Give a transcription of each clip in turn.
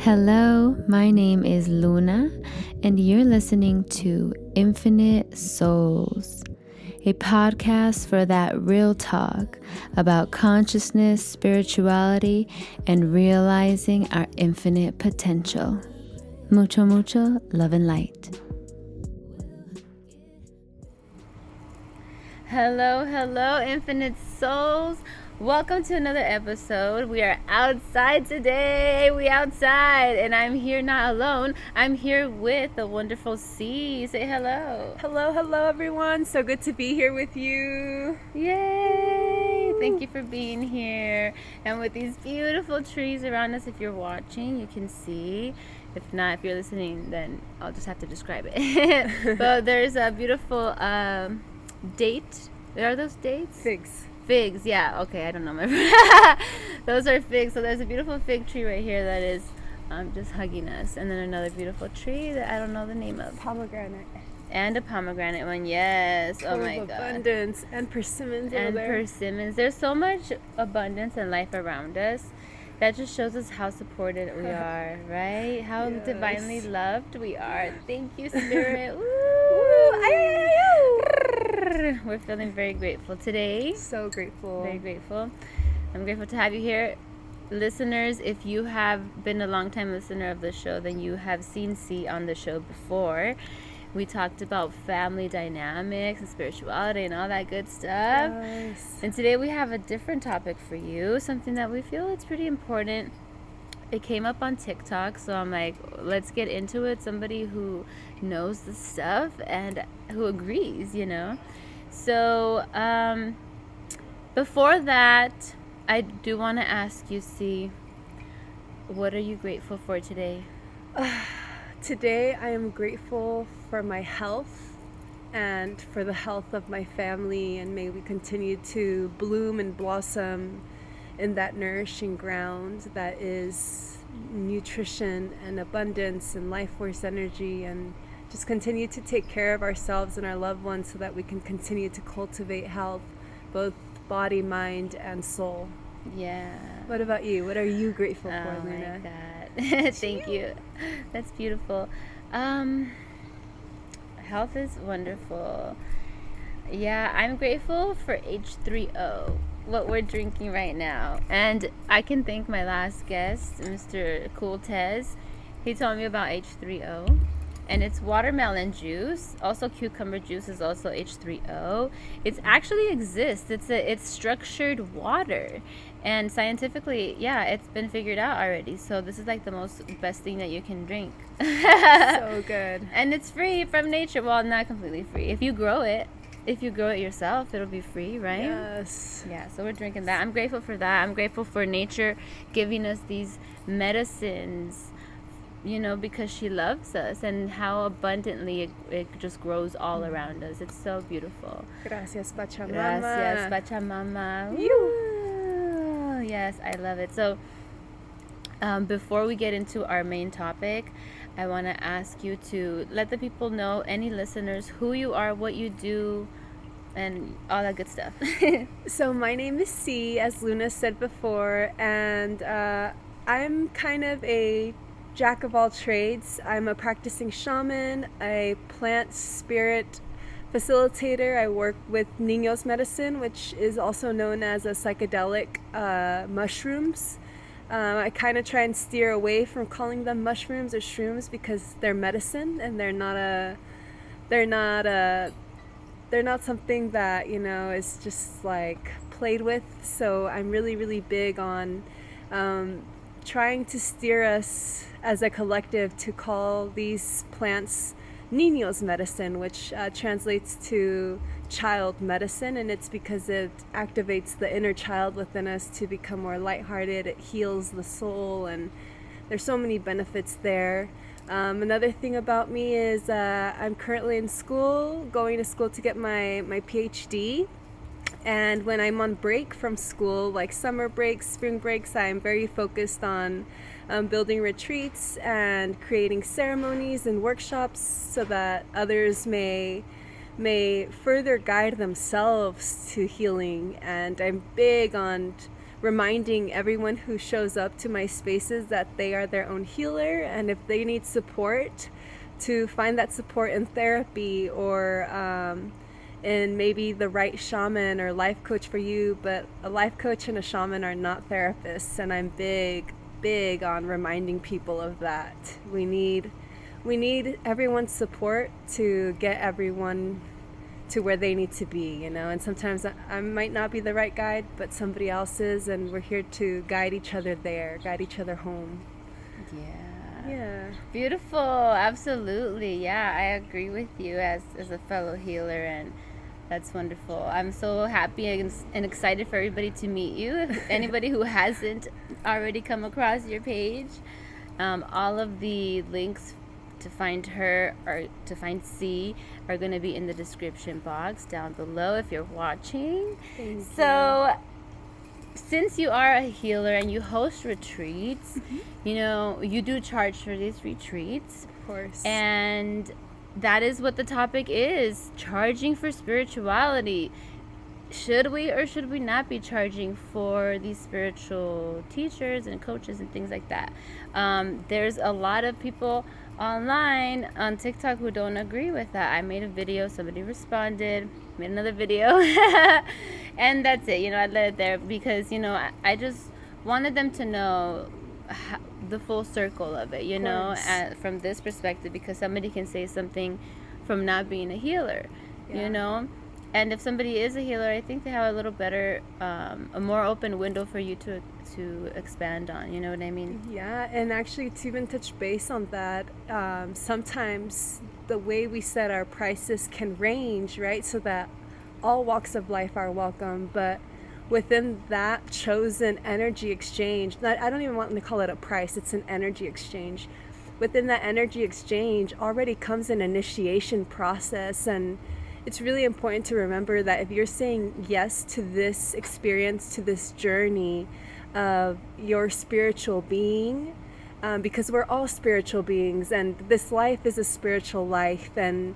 Hello, my name is Luna, and you're listening to Infinite Souls, a podcast for that real talk about consciousness, spirituality, and realizing our infinite potential. Mucho, mucho love and light. Hello, Infinite Souls. Welcome to another episode. We are outside today. And I'm here not alone. I'm here with the wonderful C. Say hello. Hello, everyone. So good to be here with you. Yay! Thank you for being here. And with these beautiful trees around us, if you're watching, you can see. If not, if you're listening, then I'll just have to describe it. But there's a beautiful date. Are those dates? Figs, yeah. Okay, I don't know my those are figs. So there's a beautiful fig tree right here that is just hugging us, and then another beautiful tree that I don't know the name of. Pomegranate. And a pomegranate one, yes. Full oh my of god. Abundance and persimmons. And there. persimmons. There's so much abundance and life around us. That just shows us how supported we are, right? How Yes. divinely loved we are. Thank you, Spirit. Woo! We're feeling very grateful today. So grateful. Very grateful. I'm grateful to have you here. Listeners, if you have been a long-time listener of the show, then you have seen C on the show before. We talked about family dynamics and spirituality and all that good stuff. Yes. And today we have a different topic for you, something that we feel it's pretty important. It came up on TikTok, so I'm like, let's get into it. Somebody who knows the stuff and who agrees, you know. So before that, I do want to ask you, C, what are you grateful for today? Today, I am grateful for my health and for the health of my family, and may we continue to bloom and blossom in that nourishing ground that is nutrition and abundance and life force energy, and just continue to take care of ourselves and our loved ones so that we can continue to cultivate health, both body, mind, and soul. Yeah. What about you? What are you grateful for, Oh Luna? my God. Thank you. That's beautiful. Health is wonderful. Yeah, I'm grateful for H3O, what we're drinking right now. And I can thank my last guest, Mr. Cool Tez. He told me about H3O. And it's watermelon juice. Also, cucumber juice is also H3O. It actually exists. It's structured water. And scientifically, yeah, it's been figured out already. So this is like the best thing that you can drink. So good. And it's free from nature. Well, not completely free. If you grow it yourself, it'll be free, right? Yes. Yeah, so we're drinking that. I'm grateful for that. I'm grateful for nature giving us these medicines, you know, because she loves us, and how abundantly it just grows all around us. It's so beautiful. Gracias, Pachamama. Gracias, Pachamama. You. Yes, I love it. So before we get into our main topic, I want to ask you to let the people know, any listeners, who you are, what you do, and all that good stuff. So my name is C, as Luna said before, and I'm kind of a jack of all trades. I'm a practicing shaman, a plant spirit facilitator. I work with Niños medicine, which is also known as a psychedelic mushrooms. I kind of try and steer away from calling them mushrooms or shrooms because they're medicine, and they're not something that, you know, is just like played with. So I'm really, really big on trying to steer us as a collective to call these plants Niños medicine, which translates to child medicine, and it's because it activates the inner child within us to become more lighthearted. It heals the soul, and there's so many benefits there. Another thing about me is I'm currently in school, going to school to get my PhD. And when I'm on break from school, like summer breaks, spring breaks, I'm very focused on building retreats and creating ceremonies and workshops so that others may further guide themselves to healing. And I'm big on reminding everyone who shows up to my spaces that they are their own healer, and if they need support, to find that support in therapy or in maybe the right shaman or life coach for you. But a life coach and a shaman are not therapists, and I'm big on reminding people of that. We need everyone's support to get everyone to where they need to be, you know. And sometimes I might not be the right guide, but somebody else is, and we're here to guide each other there, guide each other home. Yeah. Beautiful. Absolutely. Yeah, I agree with you as a fellow healer, and that's wonderful. I'm so happy and excited for everybody to meet you. If anybody who hasn't already come across your page, all of the links to find her or to find C are going to be in the description box down below if you're watching. Thank you. So since you are a healer and you host retreats, you know, you do charge for these retreats. Of course. And that is what the topic is, charging for spirituality. Should we or should we not be charging for these spiritual teachers and coaches and things like that? There's a lot of people online on TikTok who don't agree with that. I made a video, somebody responded, made another video, and that's it. You know, I let it there because, you know, I just wanted them to know the full circle of it, you know, from this perspective, because somebody can say something from not being a healer, you know. And if somebody is a healer, I think they have a little better, a more open window for you to expand on. You know what I mean? Yeah, and actually to even touch base on that, sometimes the way we set our prices can range, right? So that all walks of life are welcome, but within that chosen energy exchange, I don't even want to call it a price, it's an energy exchange. Within that energy exchange already comes an initiation process, and it's really important to remember that if you're saying yes to this experience, to this journey of your spiritual being, because we're all spiritual beings, and this life is a spiritual life, and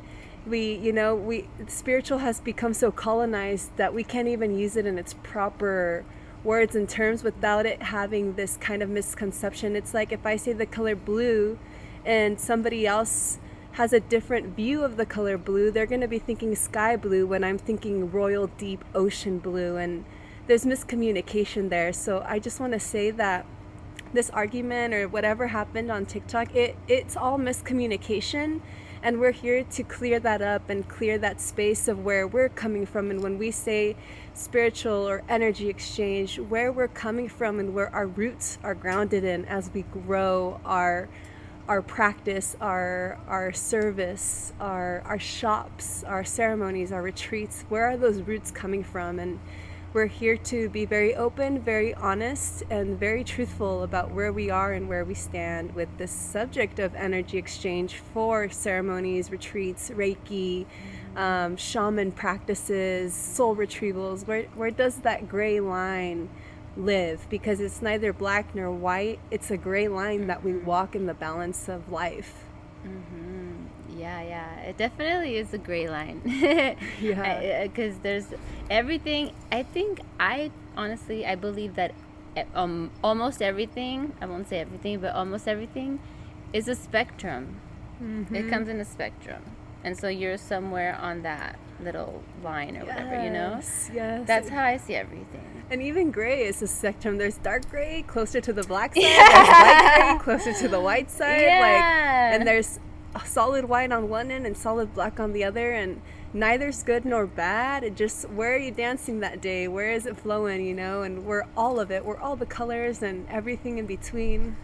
spiritual has become so colonized that we can't even use it in its proper words and terms without it having this kind of misconception. It's like if I say the color blue and somebody else has a different view of the color blue, they're going to be thinking sky blue when I'm thinking royal deep ocean blue, and there's miscommunication there. So I just want to say that this argument or whatever happened on TikTok, it's all miscommunication, and we're here to clear that up and clear that space of where we're coming from. And when we say spiritual or energy exchange, where we're coming from and where our roots are grounded in as we grow our practice, our service, our shops, our ceremonies, our retreats, where are those roots coming from? And we're here to be very open, very honest, and very truthful about where we are and where we stand with this subject of energy exchange for ceremonies, retreats, Reiki, shaman practices, soul retrievals. Where does that gray line live? Because it's neither black nor white. It's a gray line that we walk in the balance of life. Yeah, it definitely is a gray line. Because there's everything. I honestly believe that almost everything, I won't say everything, but almost everything is a spectrum. It comes in a spectrum, and so you're somewhere on that little line or whatever, you know. Yes, that's how I see everything. And even gray is a spectrum. There's dark gray closer to the black side, there's light gray closer to the white side, and there's solid white on one end and solid black on the other, and neither's good nor bad. It just, where are you dancing that day? Where is it flowing, you know? And we're all of it. We're all the colors and everything in between.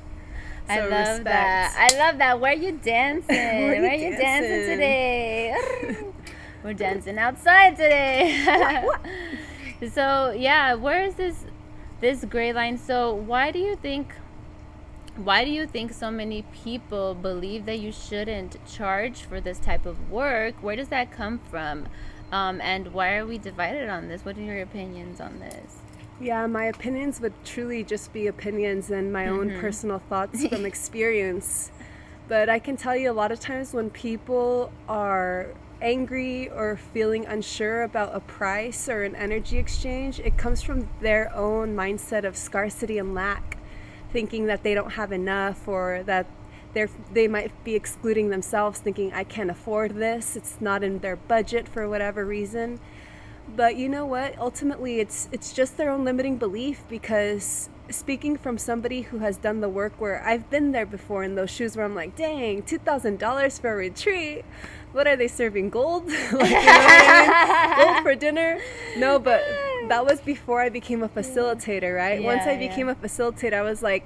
So I love that. Where are you dancing? Where are you dancing today? We're dancing outside today. So yeah, where is this gray line? So why do you think so many people believe that you shouldn't charge for this type of work? Where does that come from? And why are we divided on this? What are your opinions on this? Yeah, my opinions would truly just be opinions and my own personal thoughts from experience. But I can tell you a lot of times when people are angry or feeling unsure about a price or an energy exchange, it comes from their own mindset of scarcity and lack, thinking that they don't have enough, or that they might be excluding themselves, thinking, I can't afford this, it's not in their budget for whatever reason. But you know what? Ultimately, it's just their own limiting belief, because speaking from somebody who has done the work, where I've been there before in those shoes, where I'm like, dang, $2,000 for a retreat. What are they serving? Gold? Like, you know what I mean? Gold for dinner? No, but that was before I became a facilitator, right? Yeah, Once I became a facilitator, I was like,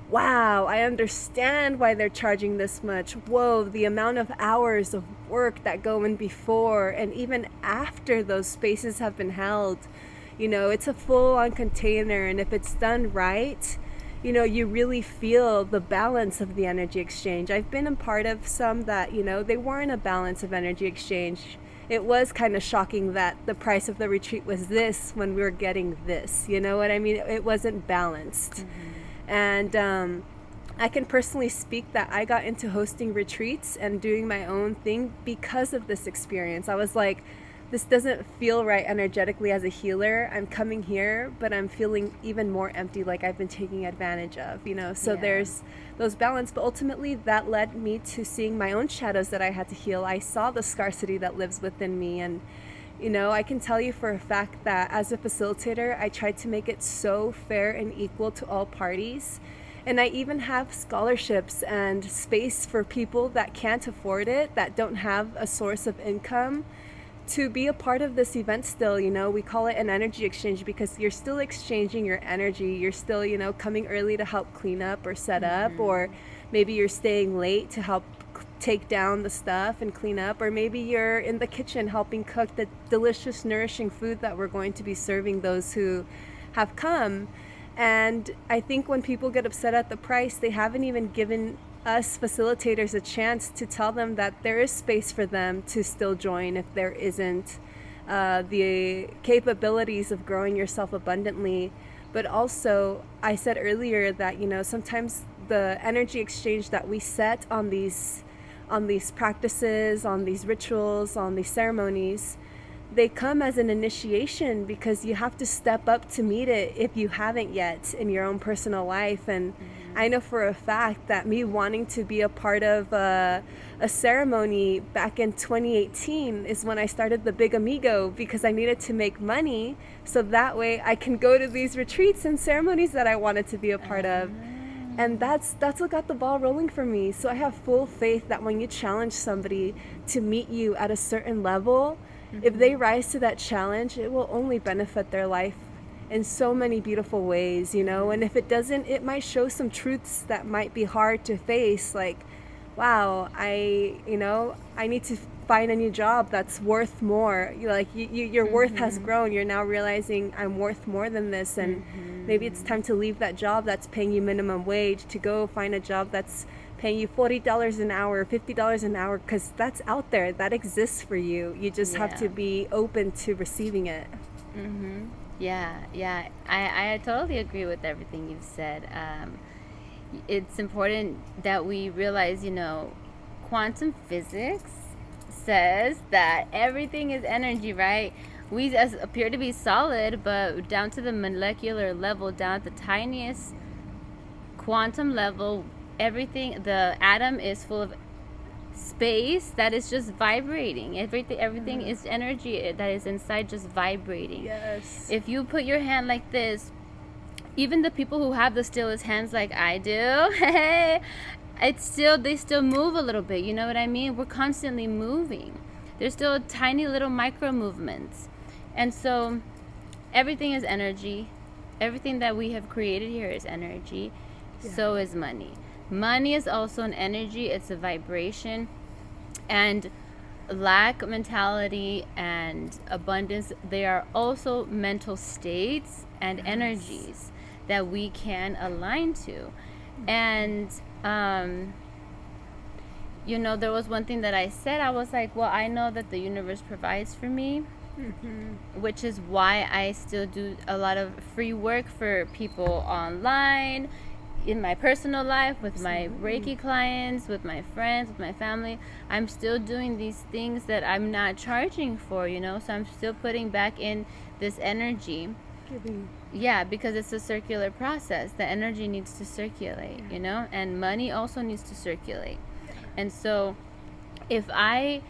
wow, I understand why they're charging this much. Whoa, the amount of hours of work that go in before and even after those spaces have been held. You know, it's a full-on container, and if it's done right, you know, you really feel the balance of the energy exchange. I've been a part of some that, you know, they weren't a balance of energy exchange. It was kind of shocking that the price of the retreat was this when we were getting this. You know what I mean? It wasn't balanced. Mm-hmm. And I can personally speak that I got into hosting retreats and doing my own thing because of this experience. I was like, this doesn't feel right energetically as a healer. I'm coming here, but I'm feeling even more empty, like I've been taking advantage of, you know? So there's those balance, but ultimately that led me to seeing my own shadows that I had to heal. I saw the scarcity that lives within me, and you know, I can tell you for a fact that as a facilitator, I tried to make it so fair and equal to all parties. And I even have scholarships and space for people that can't afford it, that don't have a source of income, to be a part of this event still. You know, we call it an energy exchange because you're still exchanging your energy. You're still, you know, coming early to help clean up or set up, or maybe you're staying late to help take down the stuff and clean up, or maybe you're in the kitchen helping cook the delicious, nourishing food that we're going to be serving those who have come. And I think when people get upset at the price, they haven't even given us facilitators a chance to tell them that there is space for them to still join if there isn't the capabilities of growing yourself abundantly. But also, I said earlier that, you know, sometimes the energy exchange that we set on these practices, on these rituals, on these ceremonies, they come as an initiation, because you have to step up to meet it if you haven't yet in your own personal life. And I know for a fact that me wanting to be a part of a ceremony back in 2018 is when I started the Big Amigo, because I needed to make money so that way I can go to these retreats and ceremonies that I wanted to be a part of. And that's what got the ball rolling for me. So I have full faith that when you challenge somebody to meet you at a certain level, if they rise to that challenge, it will only benefit their life in so many beautiful ways, you know? And if it doesn't, it might show some truths that might be hard to face, like, wow, I need to find a new job that's worth more. Like, your worth has grown. You're now realizing I'm worth more than this, and maybe it's time to leave that job that's paying you minimum wage to go find a job that's paying you $40 an hour, $50 an hour, because that's out there. That exists for you. You just have to be open to receiving it. Yeah. I totally agree with everything you've said. It's important that we realize, you know, quantum physics says that everything is energy, right? We appear to be solid, but down to the molecular level, down at the tiniest quantum level, everything, the atom is full of space that is just vibrating. Everything is energy that is inside, just vibrating. Yes. If you put your hand like this, even the people who have the stillest hands like I do, they still move a little bit. You know what I mean? We're constantly moving. There's still tiny little micro movements. And so everything is energy. Everything that we have created here is energy. So is money. Money is also an energy. It's a vibration. And lack mentality and abundance, they are also mental states and energies that we can align to. And you know, there was one thing that I said. I was like, well, I know that the universe provides for me, which is why I still do a lot of free work for people online, in my personal life, with my Reiki clients, with my friends, with my family, I'm still doing these things that I'm not charging for, so I'm still putting back in this energy. Yeah, because it's a circular process. The energy needs to circulate, and money also needs to circulate. And so if I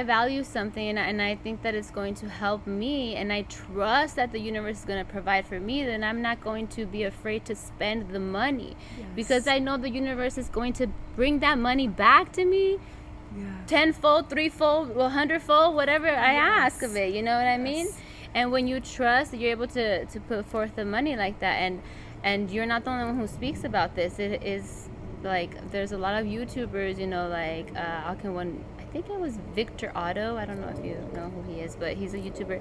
value something and I think that it's going to help me, and I trust that the universe is going to provide for me, then I'm not going to be afraid to spend the money, because I know the universe is going to bring that money back to me, tenfold, threefold, 100-fold, whatever I ask of it. You know what I mean? And when you trust, you're able to put forth the money like that. And you're not the only one who speaks about this. It is like, there's a lot of YouTubers, like I think it was Victor Otto. I don't know if you know who he is, but he's a YouTuber,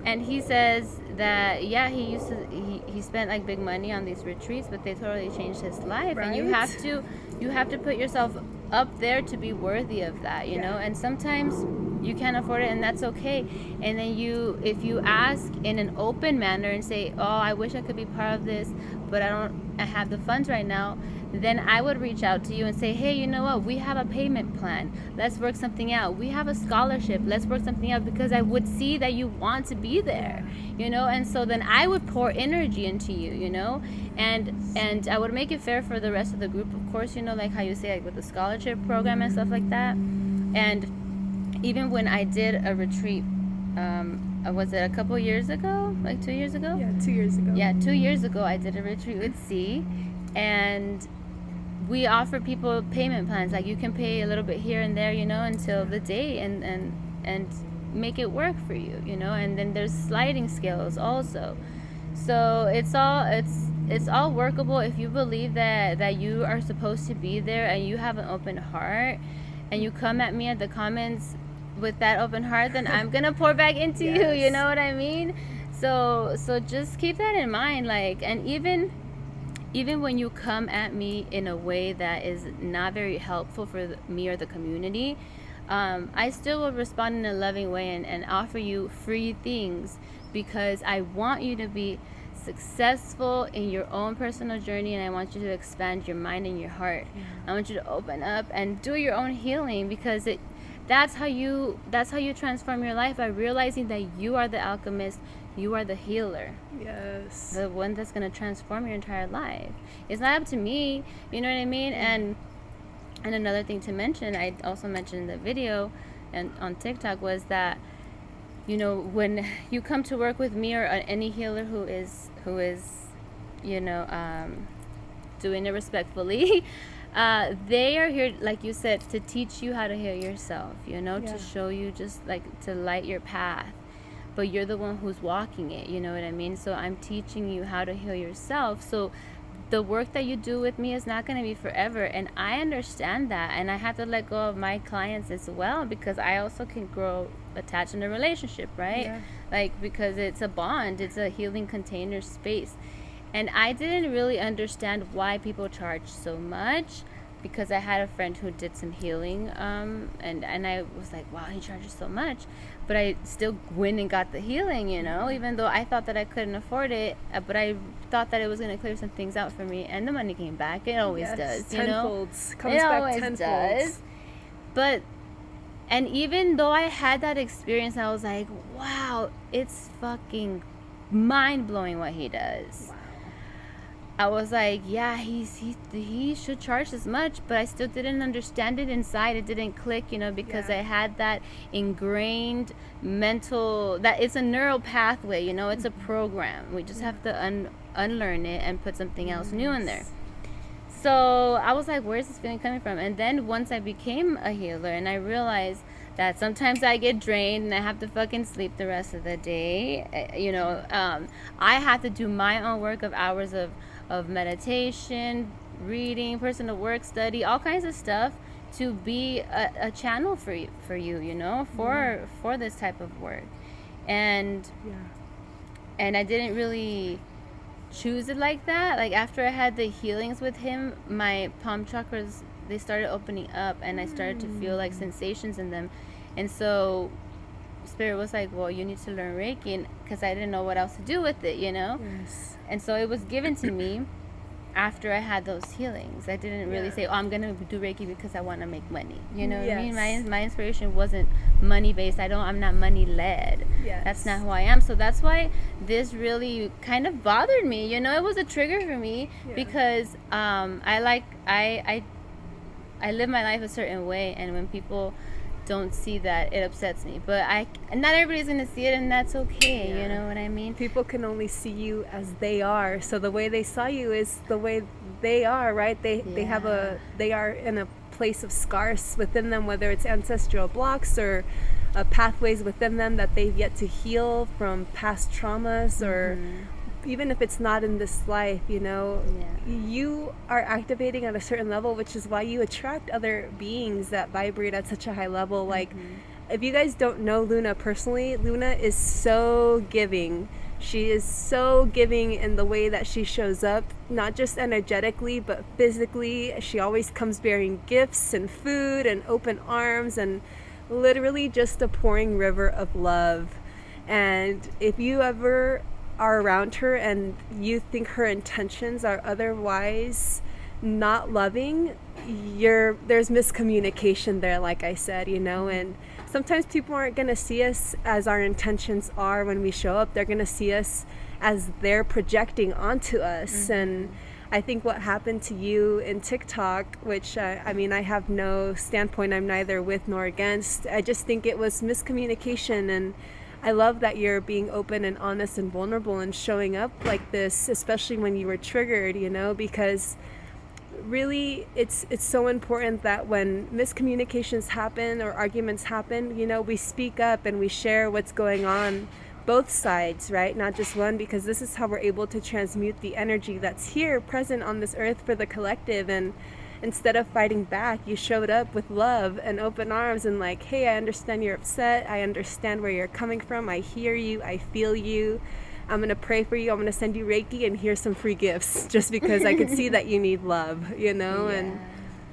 and he says that he spent like big money on these retreats, but they totally changed his life. Right? And you have to put yourself up there to be worthy of that, know. And sometimes you can't afford it, and that's okay. And then if you ask in an open manner and say, oh, I wish I could be part of this, but I have the funds right now, then I would reach out to you and say, hey, you know what, we have a payment plan, let's work something out. We have a scholarship, let's work something out, because I would see that you want to be there, and so then I would pour energy into you, and I would make it fair for the rest of the group, of course, like how you say, like with the scholarship program and stuff like that. And even when I did a retreat, was it a couple years ago, like 2 years ago? Yeah, 2 years ago. Yeah, 2 years ago I did a retreat with C, and we offer people payment plans, like you can pay a little bit here and there, until the day, and make it work for you, and then there's sliding scales also. So it's all workable if you believe that you are supposed to be there, and you have an open heart, and you come at me at the comments with that open heart, then I'm gonna pour back into you. You know what I mean? So just keep that in mind, like, and even when you come at me in a way that is not very helpful for me or the community, I still will respond in a loving way and offer you free things, because I want you to be successful in your own personal journey, and I want you to expand your mind and your heart. I want you to open up and do your own healing, because that's how you transform your life, by realizing that you are the alchemist, you are the healer. Yes. The one that's going to transform your entire life. It's not up to me, you know what I mean? And another thing to mention, I also mentioned in the video and on TikTok, was that when you come to work with me or any healer who is doing it respectfully, they are here, like you said, to teach you how to heal yourself, to show you, just like to light your path, but you're the one who's walking it, you know what I mean? So I'm teaching you how to heal yourself. So the work that you do with me is not going to be forever, and I understand that, and I have to let go of my clients as well, because I also can grow attached in a relationship, right? Like, because it's a bond, it's a healing container space. And I didn't really understand why people charge so much, because I had a friend who did some healing, and I was like, wow, he charges so much. But I still went and got the healing, even though I thought that I couldn't afford it, but I thought that it was going to clear some things out for me, and the money came back. It always does, tenfolds. Comes it back always tenfolds. Does. But, and even though I had that experience, I was like, wow, it's fucking mind-blowing what he does. Wow. I was like, yeah, he should charge as much, but I still didn't understand it inside. It didn't click, because I had that ingrained mental, that it's a neural pathway, it's a program. We just have to unlearn it and put something else new in there. So I was like, where's this feeling coming from? And then once I became a healer, and I realized that sometimes I get drained and I have to fucking sleep the rest of the day, I have to do my own work of hours of meditation, reading, personal work, study, all kinds of stuff, to be a channel for you, for this type of work. And I didn't really choose it like that. Like, after I had the healings with him, my palm chakras, they started opening up, and I started to feel like sensations in them. And so Spirit was like, well, you need to learn Reiki, because I didn't know what else to do with it, Yes. And so it was given to me, after I had those healings. I didn't really Yeah. say, "Oh, I'm gonna do Reiki because I want to make money." You know what I mean? Yes. My inspiration wasn't money based. I'm not money led. Yes. That's not who I am. So that's why this really kind of bothered me. You know, it was a trigger for me Yeah. because I live my life a certain way, and when people don't see that, it upsets me. But not everybody's gonna see it, and that's okay. Yeah. You know what I mean? People can only see you as they are. So the way they saw you is the way they are, right? They are in a place of scars within them, whether it's ancestral blocks or pathways within them that they've yet to heal from past traumas, or even if it's not in this life, you know, you are activating at a certain level, which is why you attract other beings that vibrate at such a high level. Like, if you guys don't know Luna personally, Luna is so giving. She is so giving in the way that she shows up, not just energetically, but physically. She always comes bearing gifts and food and open arms and literally just a pouring river of love. And if you ever are around her and you think her intentions are otherwise not loving, there's miscommunication there, like I said, you know. And sometimes people aren't going to see us as our intentions are when we show up. They're going to see us as they're projecting onto us. And I think what happened to you in TikTok, which I mean, I have no standpoint, I'm neither with nor against. I just think it was miscommunication. And I love that you're being open and honest and vulnerable and showing up like this, especially when you were triggered, you know, because really it's so important that when miscommunications happen or arguments happen, you know, we speak up and we share what's going on, both sides, right? Not just one, because this is how we're able to transmute the energy that's here present on this earth for the collective. And instead of fighting back, you showed up with love and open arms and like, hey, I understand you're upset. I understand where you're coming from. I hear you. I feel you. I'm going to pray for you. I'm going to send you Reiki, and here's some free gifts just because I could see that you need love, you know? Yeah. And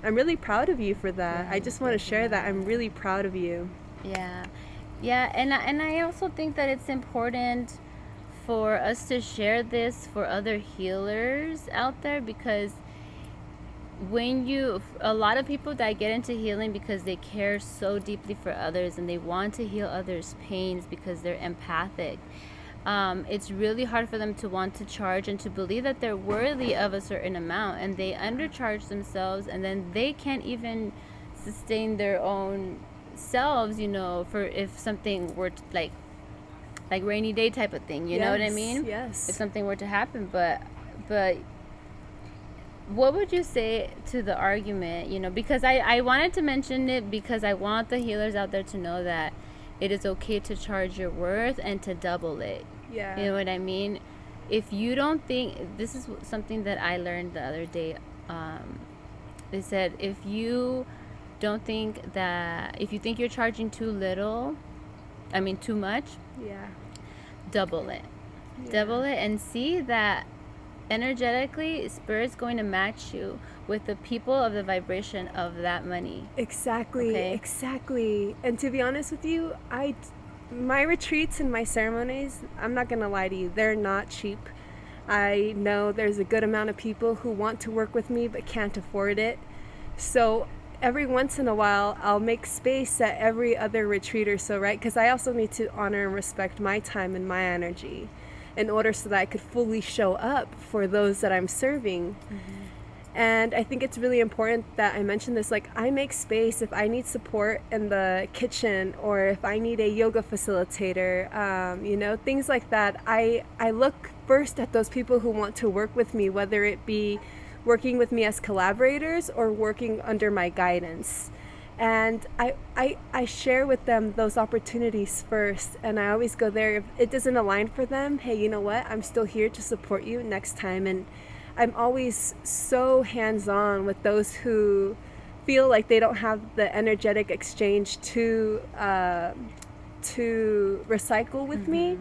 I'm really proud of you for that. Yeah, I just want to share that. I'm really proud of you. Yeah. Yeah, and I also think that it's important for us to share this for other healers out there, because a lot of people that get into healing because they care so deeply for others and they want to heal others' pains because they're empathic. It's really hard for them to want to charge and to believe that they're worthy of a certain amount, and they undercharge themselves, and then they can't even sustain their own selves, you know, for if something were to, like rainy day type of thing, you know what I mean? Yes. If something were to happen, but what would you say to the argument, you know, because I wanted to mention it because I want the healers out there to know that it is okay to charge your worth and to double it. Yeah. You know what I mean? If you don't think, this is something that I learned the other day. They said, if you think you're charging too much, Yeah. double it. Yeah. Double it and see that energetically Spirit's going to match you with the people of the vibration of that money. Exactly. Okay. Exactly. And to be honest with you, my retreats and my ceremonies, I'm not going to lie to you, they're not cheap. I know there's a good amount of people who want to work with me but can't afford it. So every once in a while, I'll make space at every other retreat or so, right? Because I also need to honor and respect my time and my energy in order so that I could fully show up for those that I'm serving. And I think it's really important that I mention this. Like, I make space if I need support in the kitchen, or if I need a yoga facilitator, you know, things like that. I look first at those people who want to work with me, whether it be working with me as collaborators or working under my guidance. And I share with them those opportunities first, and I always go there. If it doesn't align for them, hey, you know what? I'm still here to support you next time. And I'm always so hands-on with those who feel like they don't have the energetic exchange to recycle with me.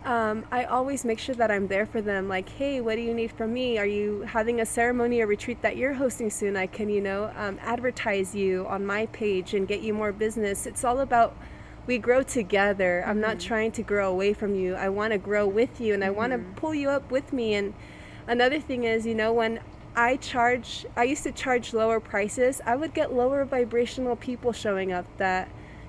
I always make sure that I'm there for them. Like, hey, what do you need from me? Are you having a ceremony or retreat that you're hosting soon? I can, you know, advertise you on my page and get you more business. It's all about, we grow together. I'm not trying to grow away from you. I want to grow with you, and I want to pull you up with me. And Another thing is, when I used to charge lower prices, I would get lower vibrational people showing up that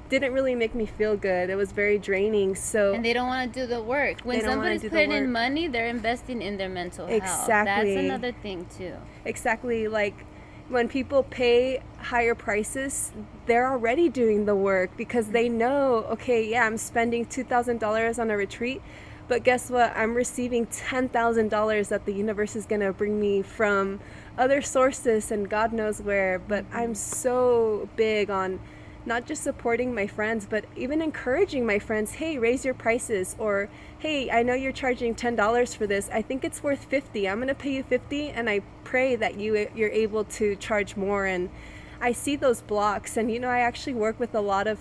didn't really make me feel good. It was very draining. So And they don't want to do the work. When somebody's putting in money, they're investing in their mental health. Exactly. That's another thing too. Exactly. Like when people pay higher prices, they're already doing the work because they know, okay, yeah, I'm spending $2,000 on a retreat, but guess what? I'm receiving $10,000 that the universe is going to bring me from other sources and God knows where. But I'm so big on not just supporting my friends, but even encouraging my friends, hey, raise your prices, or hey, I know you're charging $10 for this. I think it's worth $50. I'm going to pay you $50, and I pray that you're able to charge more. And I see those blocks, and I actually work with a lot of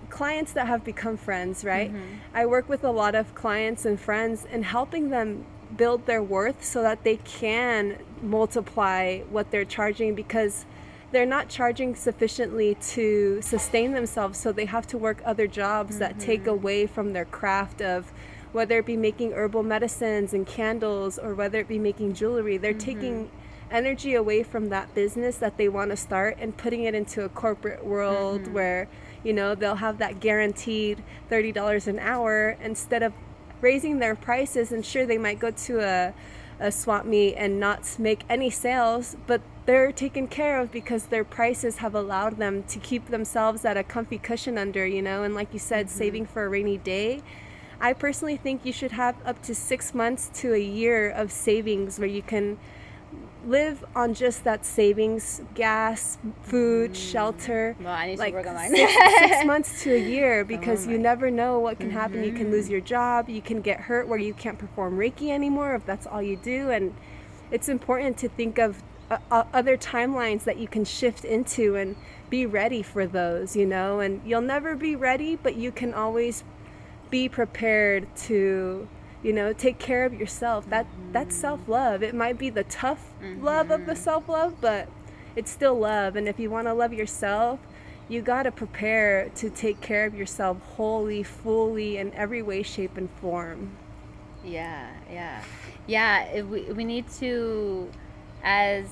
clients that have become friends, right? I work with a lot of clients and friends and helping them build their worth so that they can multiply what they're charging, because they're not charging sufficiently to sustain themselves, so they have to work other jobs that take away from their craft of, whether it be making herbal medicines and candles or whether it be making jewelry. They're taking energy away from that business that they want to start and putting it into a corporate world where they'll have that guaranteed $30 an hour instead of raising their prices. And sure, they might go to a swap meet and not make any sales, but they're taken care of because their prices have allowed them to keep themselves at a comfy cushion under, and like you said, saving for a rainy day. I personally think you should have up to 6 months to a year of savings where you can live on just that savings, gas, food, shelter. Well, I need to work on mine. 6 months to a year, because you never know what can happen. You can lose your job, you can get hurt where you can't perform Reiki anymore if that's all you do. And it's important to think of other timelines that you can shift into and be ready for those, and you'll never be ready, but you can always be prepared to take care of yourself. That's self-love. It might be the tough love of the self-love, but it's still love. And if you want to love yourself, you got to prepare to take care of yourself wholly, fully, in every way, shape, and form. Yeah. We need to, as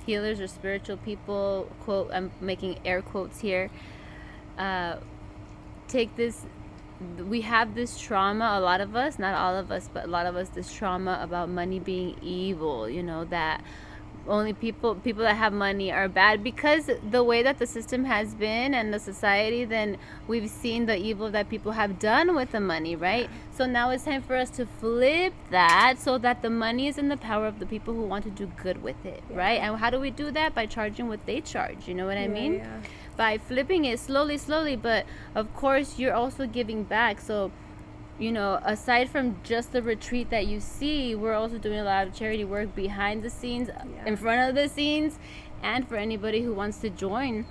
healers or spiritual people, quote, I'm making air quotes here, take this, we have this trauma, a lot of us, not all of us, but a lot of us, this trauma about money being evil, that only people that have money are bad, because the way that the system has been and the society, then we've seen the evil that people have done with the money, right? So now it's time for us to flip that so that the money is in the power of the people who want to do good with it, right? And how do we do that? By charging what they charge, you know what I mean? Yeah. By flipping it slowly, but of course you're also giving back. So aside from just the retreat that you see, we're also doing a lot of charity work behind the scenes, in front of the scenes. And for anybody who wants to join,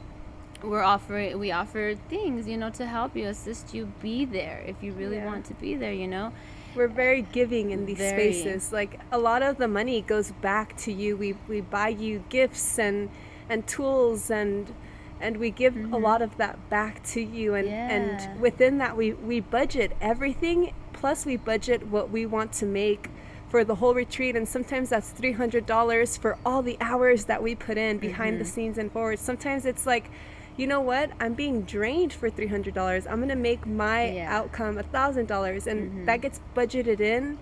we offer things, to help you, assist you, be there if you really want to be there. We're very giving in these spaces. Like, a lot of the money goes back to you. We buy you gifts and tools, and we give a lot of that back to you, and within that we budget everything, plus we budget what we want to make for the whole retreat. And sometimes that's $300 for all the hours that we put in behind the scenes and forward. Sometimes it's like, you know what, I'm being drained for $300, I'm gonna make my outcome $1,000, and that gets budgeted in.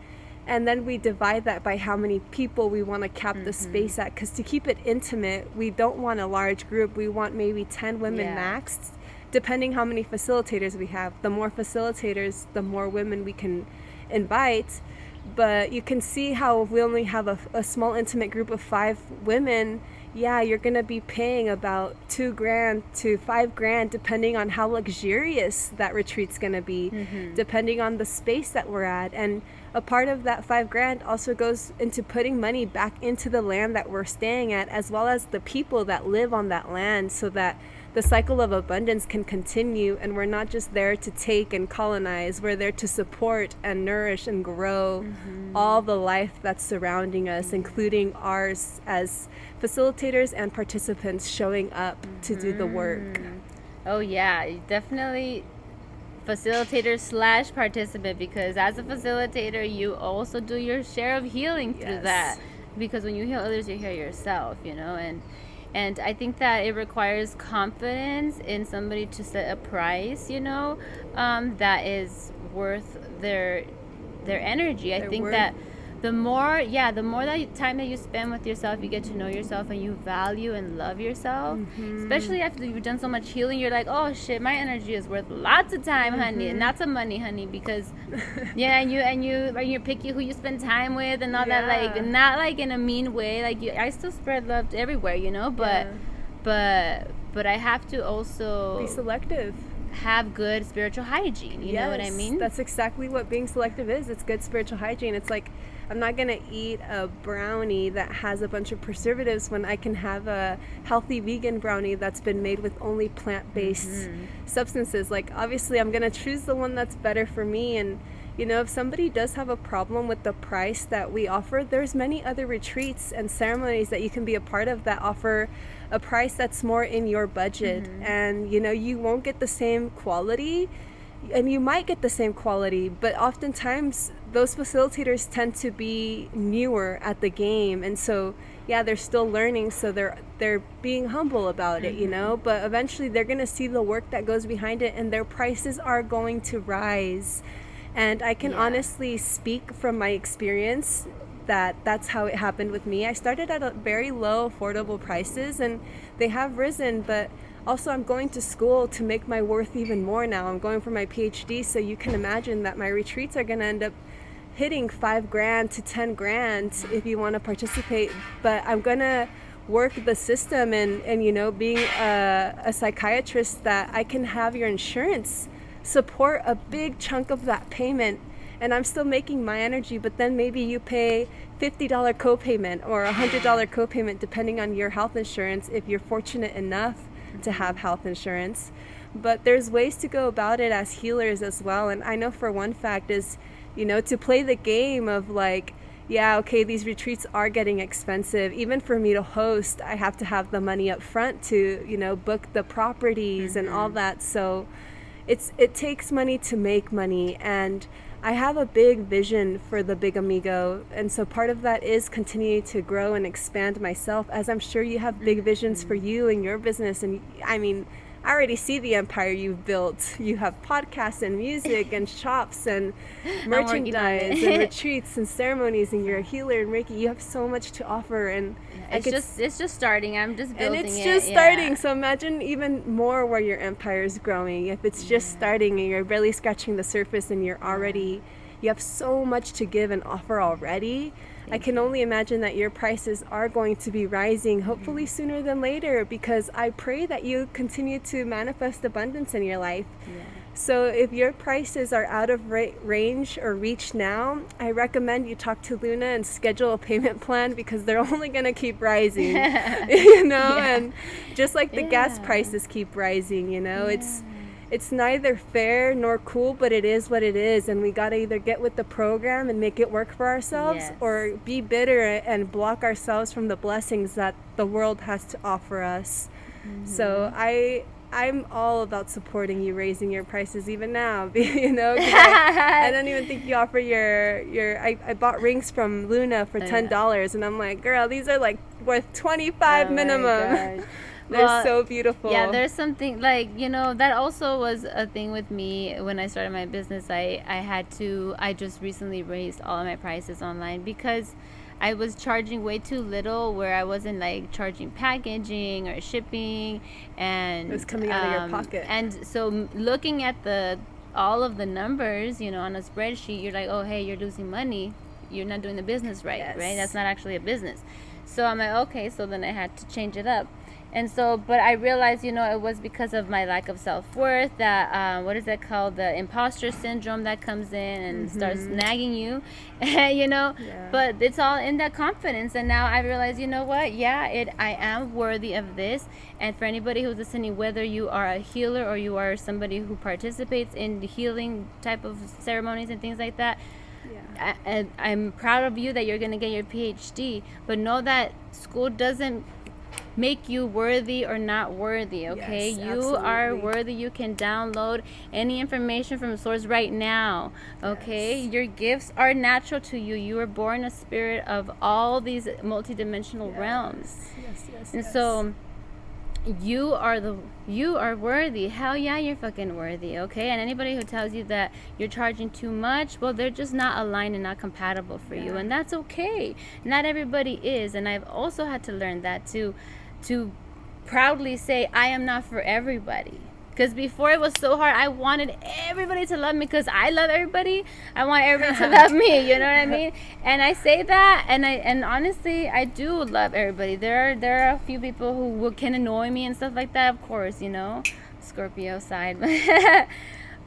And then we divide that by how many people we want to cap the space at. Because to keep it intimate, we don't want a large group. We want maybe 10 women max, depending how many facilitators we have. The more facilitators, the more women we can invite. But you can see how if we only have a small intimate group of 5 women, you're going to be paying about $2,000 to $5,000, depending on how luxurious that retreat's going to be, depending on the space that we're at. And a part of that $5,000 also goes into putting money back into the land that we're staying at, as well as the people that live on that land, so that the cycle of abundance can continue. And we're not just there to take and colonize, we're there to support and nourish and grow all the life that's surrounding us, including ours as facilitators and participants showing up to do the work. Oh yeah, definitely facilitator slash participant, because as a facilitator you also do your share of healing through that, because when you heal others you heal yourself, and I think that it requires confidence in somebody to set a price, that is worth their energy. I think that the more that time that you spend with yourself, you get to know yourself and you value and love yourself. Especially after you've done so much healing, you're like, oh shit, my energy is worth lots of time, honey, and not some money, honey, because and you're picky who you spend time with and all that, like not like in a mean way, like I still spread love everywhere, but I have to also be selective, have good spiritual hygiene. You know what I mean? That's exactly what being selective is. It's good spiritual hygiene. It's like, I'm not going to eat a brownie that has a bunch of preservatives when I can have a healthy vegan brownie that's been made with only plant-based substances. Like, obviously, I'm going to choose the one that's better for me. And, if somebody does have a problem with the price that we offer, there's many other retreats and ceremonies that you can be a part of that offer a price that's more in your budget. And, you won't get the same quality, and you might get the same quality, but oftentimes those facilitators tend to be newer at the game, and so they're still learning, so they're being humble about it, but eventually they're going to see the work that goes behind it, and their prices are going to rise. And I can honestly speak from my experience that that's how it happened with me. I started at a very low affordable prices, and they have risen, but also I'm going to school to make my worth even more now. I'm going for my PhD, so you can imagine that my retreats are going to end up hitting $5,000 to $10,000 if you want to participate. But I'm going to work the system and being a psychiatrist, that I can have your insurance support a big chunk of that payment, and I'm still making my energy, but then maybe you pay $50 copayment or $100 copayment depending on your health insurance if you're fortunate enough to have health insurance. But there's ways to go about it as healers as well. And I know for one fact is, to play the game of like, these retreats are getting expensive. Even for me to host, I have to have the money up front to, book the properties and all that. So it takes money to make money. And I have a big vision for the Big Amigo, and so part of that is continuing to grow and expand myself, as I'm sure you have big visions for you and your business. And I mean, I already see the empire you've built. You have podcasts and music and shops and merchandise and retreats and ceremonies, and you're a healer and Reiki. You have so much to offer, and it's just starting. I'm just building it. And it's just starting. So imagine even more where your empire is growing. If it's just starting and you're barely scratching the surface, and you have so much to give and offer already. I can only imagine that your prices are going to be rising, hopefully sooner than later, because I pray that you continue to manifest abundance in your life. So if your prices are out of range or reach now, I recommend you talk to Luna and schedule a payment plan, because they're only going to keep rising, and just like the gas prices keep rising, it's neither fair nor cool, but it is what it is, and we got to either get with the program and make it work for ourselves, or be bitter and block ourselves from the blessings that the world has to offer us. So I'm all about supporting you, raising your prices even now, 'cause I don't even think you offer I bought rings from Luna for $10, and I'm like, girl, these are like worth $25 minimum. They're so beautiful. Yeah, there's something like, that also was a thing with me when I started my business. I just recently raised all of my prices online because I was charging way too little, where I wasn't like charging packaging or shipping, and it was coming out of your pocket. And so looking at all of the numbers, on a spreadsheet, you're like, oh, hey, you're losing money. You're not doing the business right, right? That's not actually a business. So I'm like, okay, so then I had to change it up. And so, but I realized, it was because of my lack of self-worth, that, what is that called? The imposter syndrome that comes in and starts nagging you, but it's all in that confidence. And now I realize, you know what? I am worthy of this. And for anybody who's listening, whether you are a healer or you are somebody who participates in the healing type of ceremonies and things like that, I'm proud of you that you're going to get your PhD, but know that school doesn't make you worthy or not worthy, okay? Yes, you are absolutely. worthy. You can download any information from source right now, okay? Yes. Your gifts are natural to you. You were born a spirit of all these multidimensional realms. Yes. And so you are worthy. Hell yeah, you're fucking worthy, okay? And anybody who tells you that you're charging too much, well, they're just not aligned and not compatible for you, and that's okay. Not everybody is, and I've also had to learn that to proudly say I am not for everybody. Because before it was so hard, I wanted everybody to love me because I love everybody. I want everybody to love me. You know what I mean? And I say that, and honestly, I do love everybody. There are a few people who can annoy me and stuff like that. Of course, Scorpio side,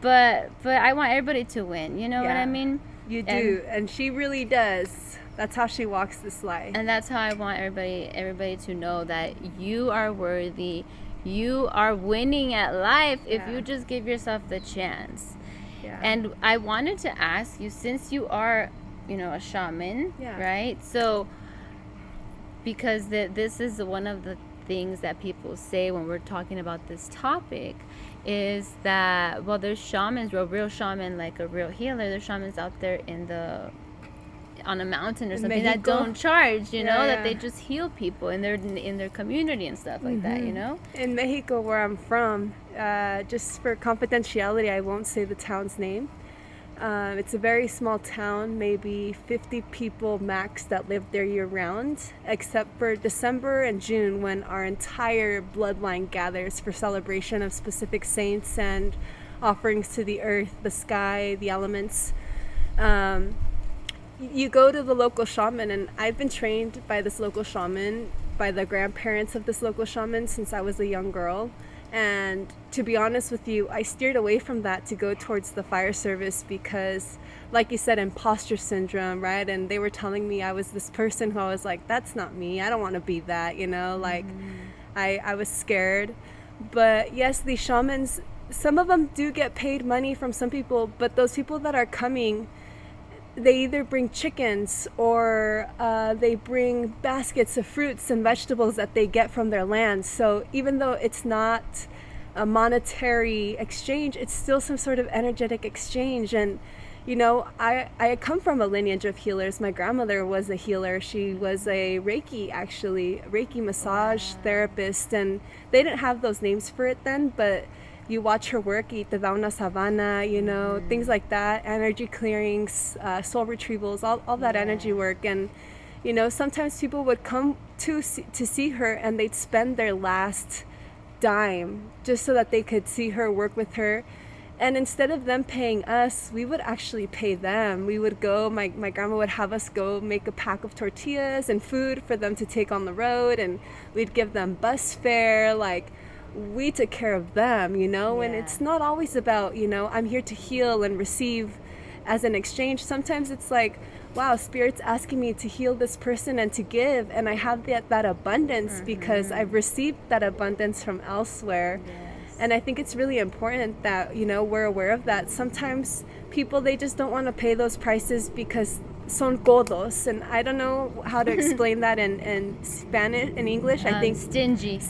but I want everybody to win. You know what I mean? You do, and she really does. That's how she walks this life. And that's how I want everybody to know that you are worthy. You are winning at life if you just give yourself the chance. Yeah. And I wanted to ask you, since you are, a shaman, right? So, because this is one of the things that people say when we're talking about this topic, is that, well, there's shamans, a real shaman, like a real healer. There's shamans out there on a mountain or something that don't charge, that they just heal people in their community and stuff like that, In Mexico, where I'm from, just for confidentiality, I won't say the town's name. It's a very small town, maybe 50 people max that live there year round, except for December and June, when our entire bloodline gathers for celebration of specific saints and offerings to the earth, the sky, the elements. You go to the local shaman, and I've been trained by this local shaman, by the grandparents of this local shaman since I was a young girl. And to be honest with you, I steered away from that to go towards the fire service because, like you said, imposter syndrome, right? And they were telling me I was this person who I was like, that's not me. I don't want to be that, I was scared. But yes, these shamans, some of them do get paid money from some people, but those people that are coming, they either bring chickens or they bring baskets of fruits and vegetables that they get from their land. So even though it's not a monetary exchange, it's still some sort of energetic exchange. And I come from a lineage of healers. My grandmother was a healer. She was a Reiki massage therapist, and they didn't have those names for it then, but you watch her work, te da una sabana, things like that, energy clearings, soul retrievals, all that energy work. And, sometimes people would come to see her, and they'd spend their last dime just so that they could see her, work with her. And instead of them paying us, we would actually pay them. We would go, my grandma would have us go make a pack of tortillas and food for them to take on the road, and we'd give them bus fare, we took care of them, and it's not always about, I'm here to heal and receive as an exchange. Sometimes it's like, wow, Spirit's asking me to heal this person and to give, and I have that abundance because I've received that abundance from elsewhere. And I think it's really important that, we're aware of that. Sometimes people, they just don't want to pay those prices because son codos, and I don't know how to explain that in Spanish, in English. I think stingy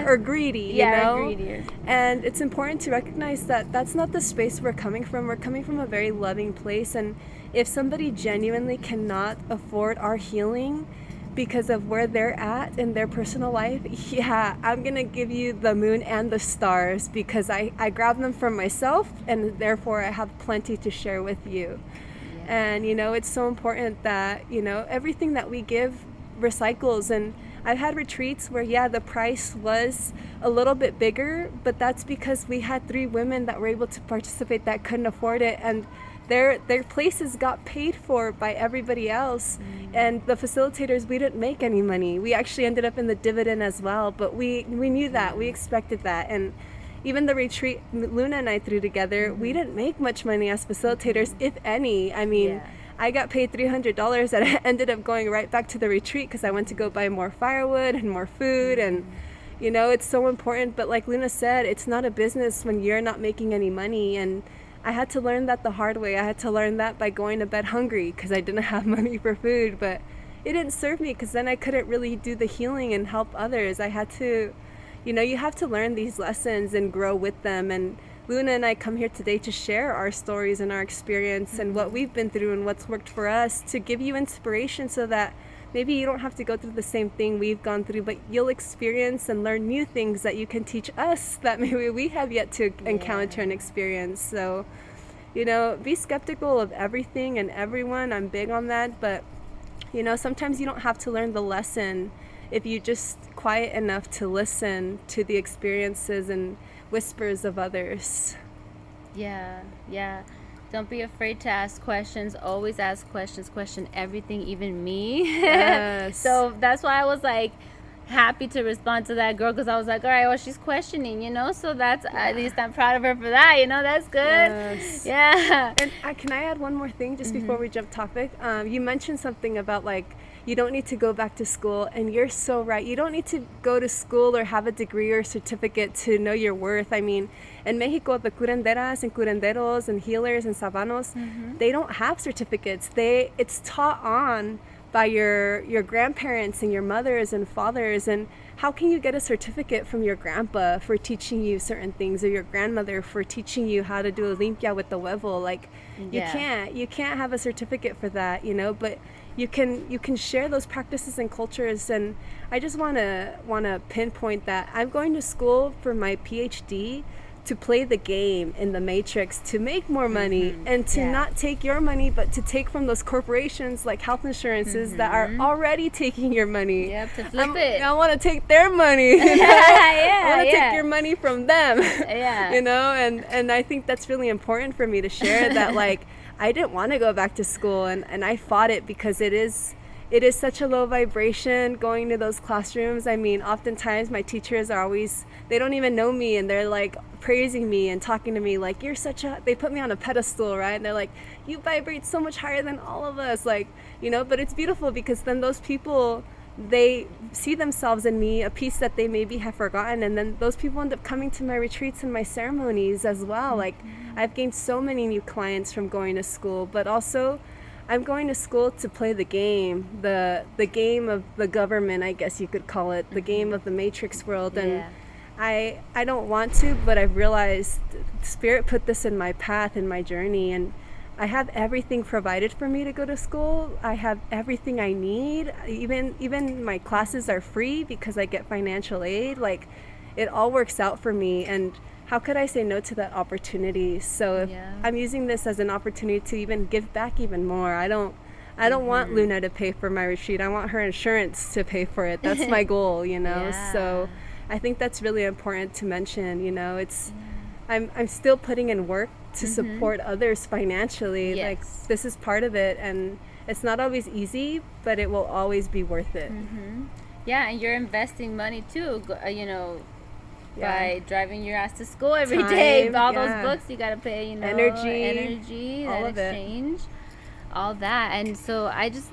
or greedy, or greedy. And it's important to recognize that that's not the space we're coming from. We're coming from a very loving place, and if somebody genuinely cannot afford our healing because of where they're at in their personal life, I'm gonna give you the moon and the stars, because I grab them from myself, and therefore I have plenty to share with you. And it's so important that everything that we give recycles. And I've had retreats where the price was a little bit bigger, but that's because we had 3 women that were able to participate that couldn't afford it, and their places got paid for by everybody else. And the facilitators, we didn't make any money. We actually ended up in the dividend as well, but we knew that, we expected that. And even the retreat Luna and I threw together, we didn't make much money as facilitators, if any. I mean, I got paid $300 that I ended up going right back to the retreat because I went to go buy more firewood and more food. And it's so important. But like Luna said, it's not a business when you're not making any money. And I had to learn that the hard way. I had to learn that by going to bed hungry because I didn't have money for food. But it didn't serve me, because then I couldn't really do the healing and help others. I had to, you have to learn these lessons and grow with them. And Luna and I come here today to share our stories and our experience and what we've been through and what's worked for us, to give you inspiration so that maybe you don't have to go through the same thing we've gone through, but you'll experience and learn new things that you can teach us that maybe we have yet to encounter and experience. So, be skeptical of everything and everyone. I'm big on that, but sometimes you don't have to learn the lesson if you just quiet enough to listen to the experiences and whispers of others. Yeah. Don't be afraid to ask questions. Always ask questions. Question everything, even me. Yes. So that's why I was like happy to respond to that girl, because I was like, all right, well, she's questioning, so that's, at least I'm proud of her for that, that's good. Yes. Yeah. And can I add one more thing just before we jump topic? You mentioned something about you don't need to go back to school, and you're so right. You don't need to go to school or have a degree or certificate to know your worth. I mean, in Mexico, the curanderas and curanderos and healers and sabanos, they don't have certificates. It's taught on by your grandparents and your mothers and fathers. And how can you get a certificate from your grandpa for teaching you certain things, or your grandmother for teaching you how to do a limpia with the huevo? You can't have a certificate for that, but you can share those practices and cultures. And I just want to pinpoint that I'm going to school for my PhD to play the game in the matrix, to make more money, and to not take your money, but to take from those corporations like health insurances that are already taking your money. Yep, to flip it. I want to take their money. I want to take your money from them. And I think that's really important for me to share that, I didn't want to go back to school, and I fought it, because it is such a low vibration going to those classrooms. I mean, oftentimes my teachers they don't even know me, and they're praising me and talking to me like, they put me on a pedestal, right? And they're like, you vibrate so much higher than all of us, but it's beautiful, because then those people, they see themselves in me, a piece that they maybe have forgotten, and then those people end up coming to my retreats and my ceremonies as well. I've gained so many new clients from going to school, but also I'm going to school to play the game, the game of the government, I guess you could call it, the game of the matrix world. And I don't want to, but I've realized Spirit put this in my path, in my journey, and I have everything provided for me to go to school. I have everything I need. Even my classes are free because I get financial aid. It all works out for me, and how could I say no to that opportunity? So I'm using this as an opportunity to even give back even more. I don't want Luna to pay for my retreat. I want her insurance to pay for it. That's my goal, So I think that's really important to mention. I'm still putting in work to support others financially. This is part of it, and it's not always easy, but it will always be worth it. Yeah, and you're investing money too, by driving your ass to school every day. All those books you gotta pay, energy, all that exchange, all that. And so I just,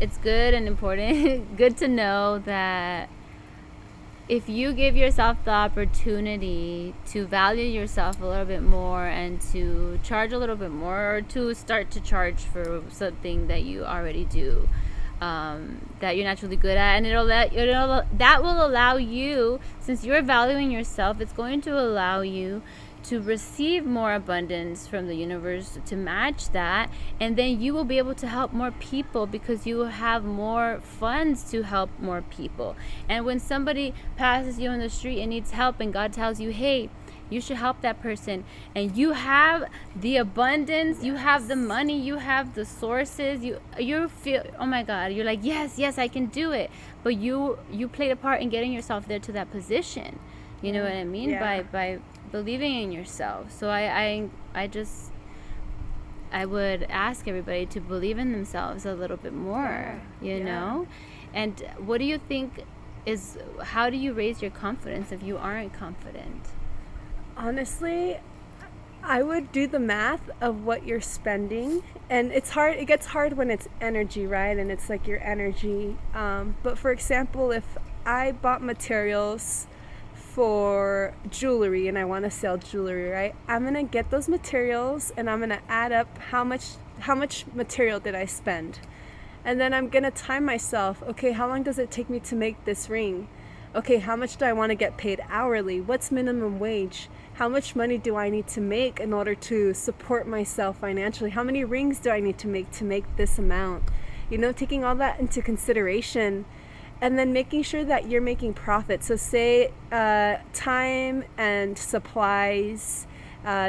it's good and important, good to know that if you give yourself the opportunity to value yourself a little bit more, and to charge a little bit more, or to start to charge for something that you already do, that you're naturally good at, and that will allow you, since you're valuing yourself, it's going to allow you to receive more abundance from the universe to match that, and then you will be able to help more people, because you will have more funds to help more people. And when somebody passes you on the street and needs help, and God tells you, hey, you should help that person, and you have the abundance, you have the money, you have the sources, you feel, oh my God, you're like, yes, I can do it. But you played a part in getting yourself there to that position. You know what I mean? By believing in yourself. So I would ask everybody to believe in themselves a little bit more, you know? And what do you think how do you raise your confidence if you aren't confident? Honestly, I would do the math of what you're spending, and it's hard. It gets hard when it's energy, right? And it's your energy. But for example, if I bought materials for jewelry and I want to sell jewelry, right? I'm gonna get those materials and I'm gonna add up how much how much material did I spend? And then I'm going to time myself. Okay, how long does it take me to make this ring? Okay, how much do I want to get paid hourly? What's minimum wage? How much money do I need to make in order to support myself financially? How many rings do I need to make this amount? You know, taking all that into consideration, and then making sure that you're making profit. So say time and supplies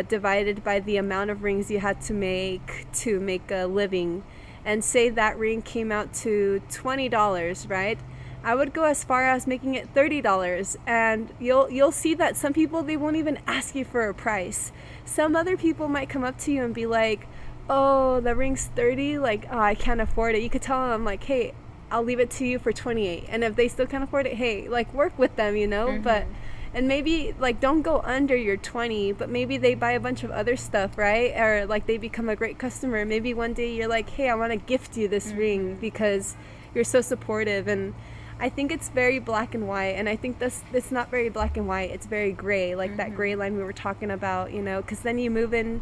divided by the amount of rings you had to make a living, and say that ring came out to $20, right? I would go as far as making it $30, and you'll see that some people, they won't even ask you for a price. Some other people might come up to you and be like, oh, the ring's 30, like, oh, I can't afford it. You could tell them like, hey, I'll leave it to you for 28. And if they still can't afford it, hey, like, work with them, you know. But and maybe like don't go under your 20, but maybe they buy a bunch of other stuff, right? Or like they become a great customer. Maybe one day you're like, hey, I want to gift you this ring because you're so supportive. And I think it's very black and white, and I think it's not very black and white. It's very gray, like that gray line we were talking about, you know, because then you move in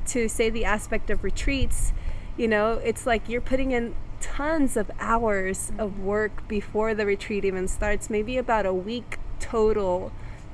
to, say, the aspect of retreats. You know, it's like you're putting in tons of hours of work before the retreat even starts, maybe about a week total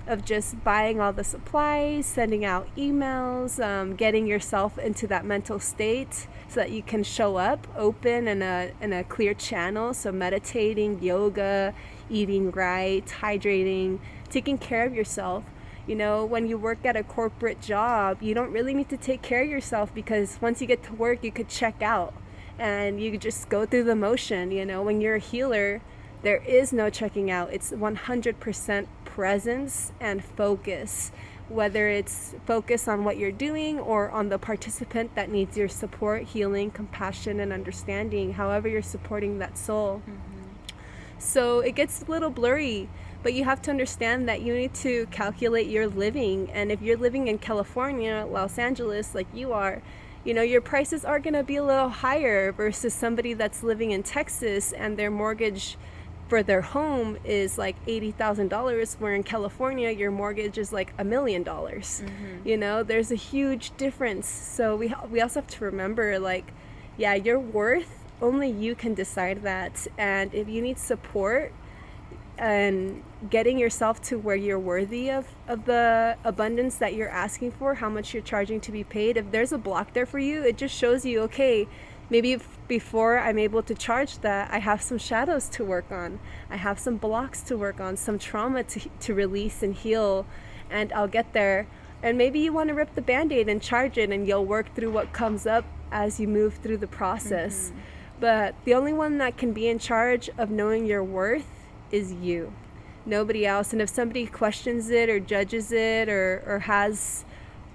of just buying all the supplies, sending out emails, getting yourself into that mental state so that you can show up open in a clear channel. So meditating, yoga, eating right, hydrating, taking care of yourself. You know, when you work at a corporate job, you don't really need to take care of yourself, because once you get to work, you could check out and you could just go through the motion. You know, when you're a healer, there is no checking out. It's 100% presence and focus, whether it's focus on what you're doing or on the participant that needs your support, healing, compassion, and understanding, however you're supporting that soul. So it gets a little blurry, but you have to understand that you need to calculate your living. And if you're living in California, Los Angeles, like you are, you know, your prices are going to be a little higher versus somebody that's living in Texas and their mortgage for their home is like $80,000, where in California your mortgage is like $1 million. You know, there's a huge difference. So we also have to remember, like, yeah, your worth, only you can decide that. And if you need support and getting yourself to where you're worthy of the abundance that you're asking for, how much you're charging to be paid, if there's a block there for you, it just shows you, okay, maybe before I'm able to charge that, I have some shadows to work on. I have some blocks to work on, some trauma to release and heal, and I'll get there. And maybe you want to rip the Band-Aid and charge it, and you'll work through what comes up as you move through the process. But the only one that can be in charge of knowing your worth is you, nobody else. And if somebody questions it or judges it or has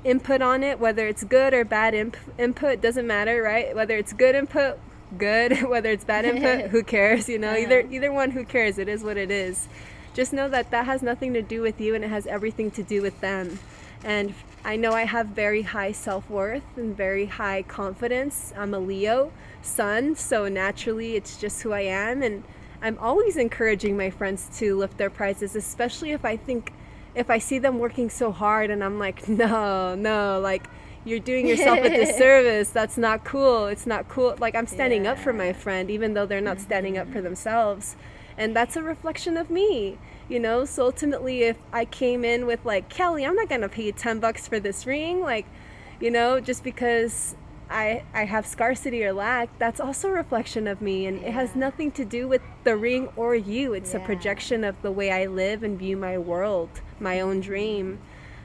input on it, whether it's good or bad input, doesn't matter, right? Whether it's good input, good. Whether it's bad input, who cares? You know, either one, who cares? It is what it is. Just know that has nothing to do with you, and it has everything to do with them. And I know I have very high self-worth and very high confidence. I'm a Leo sun, so naturally it's just who I am. And I'm always encouraging my friends to lift their prices, especially if I see them working so hard and I'm like, no, like, you're doing yourself a disservice. That's not cool. It's not cool. Like, I'm standing up for my friend, even though they're not standing up for themselves. And that's a reflection of me, you know? So ultimately, if I came in with like, Kelly, I'm not going to pay you $10 for this ring, like, you know, just because I have scarcity or lack, that's also a reflection of me. And it has nothing to do with the ring or you. It's a projection of the way I live and view my world, my own dream.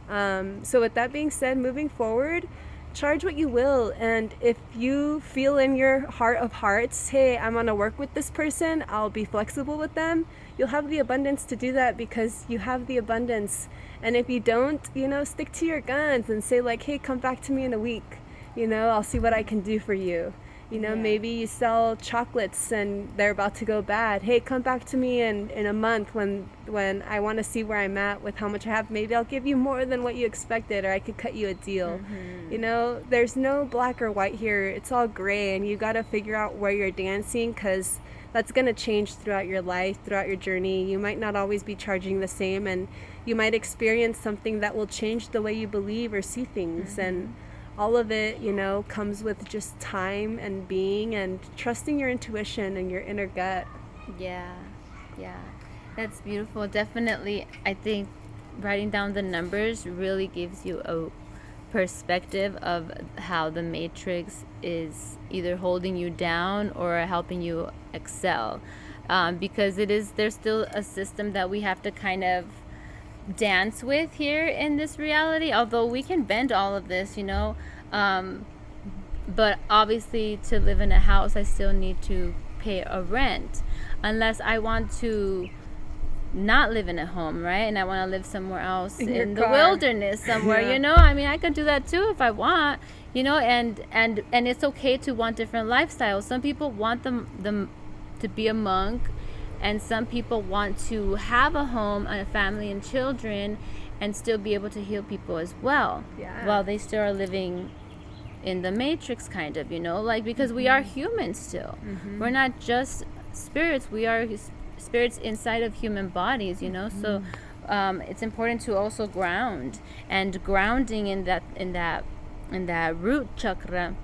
So with that being said, moving forward, charge what you will. And if you feel in your heart of hearts, hey, I'm going to work with this person, I'll be flexible with them, you'll have the abundance to do that because you have the abundance. And if you don't, you know, stick to your guns and say like, hey, come back to me in a week. You know, I'll see what I can do for you. You know, maybe you sell chocolates and they're about to go bad. Hey, come back to me in a month when I want to see where I'm at with how much I have. Maybe I'll give you more than what you expected, or I could cut you a deal. You know, there's no black or white here. It's all gray, and you got to figure out where you're dancing, because that's going to change throughout your life, throughout your journey. You might not always be charging the same, and you might experience something that will change the way you believe or see things. And all of it, you know, comes with just time and being and trusting your intuition and your inner gut. Yeah, yeah, that's beautiful. Definitely, I think writing down the numbers really gives you a perspective of how the matrix is either holding you down or helping you excel. Because there's still a system that we have to kind of dance with here in this reality, although we can bend all of this, you know. But obviously, to live in a house, I still need to pay a rent, unless I want to not live in a home, right? And I want to live somewhere else in the wilderness somewhere, Yeah. you know. I mean, I could do that too if I want, you know. And it's okay to want different lifestyles. Some people want them to be a monk, and some people want to have a home and a family and children and still be able to heal people as well, Yeah. while they still are living in the matrix, kind of, you know, like, because we are humans still. We're not just spirits, we are spirits inside of human bodies, you know. So it's important to also ground, and grounding in that root chakra,